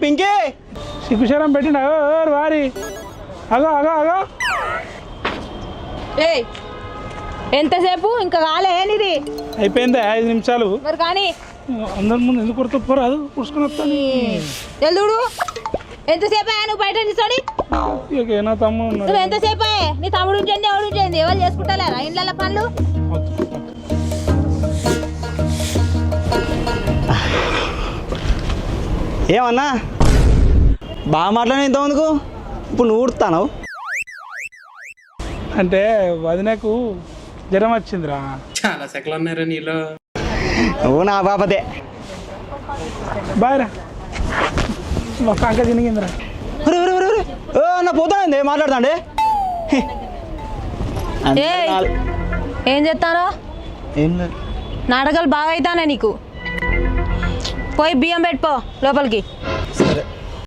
పింకే సిగ్గుశరం పెట్టిన వారి అగో అగో అగో ఏయ్ ఎంతసేపు ఇంకా కాలేనిది అయిపోయింది 5 నిమిషాలు మరి కానీ అందరి ముందు ఎందుకు కొడుతూ పోరాదు పుడుచుకుని వస్తాను ఎల్లుడు ఎంతసేపు అయ్యా నువ్వు బయట నిల్చొని ఇక నా తమ్ముడు నువ్వు ఎంతసేపు అయ్యే నీ తమ్ముడు ఉంచండి ఎవడు ఉంచండి ఎవరు చేసుకుంటలేరా ఇండ్ల పనులు ఏమన్నా బాగా మాట్లాడిన ఇంతమందుకు ఇప్పుడు నువ్వు ఊడుతావు అంటే వదినకు జ్వరం వచ్చిందిరా. చాలా సెకలు ఉన్నారా నీలో. నువ్వు నా బాపతే బాయ్రా ఒక అంక తినిగిందిరా. నా పోతానండి మాట్లాడతాండి. ఏం చెప్తారో ఏం లేదు నాటకాలు బాగా అవుతానే నీకు. పోయి బియ్యం పెట్టుకో లోపలికి.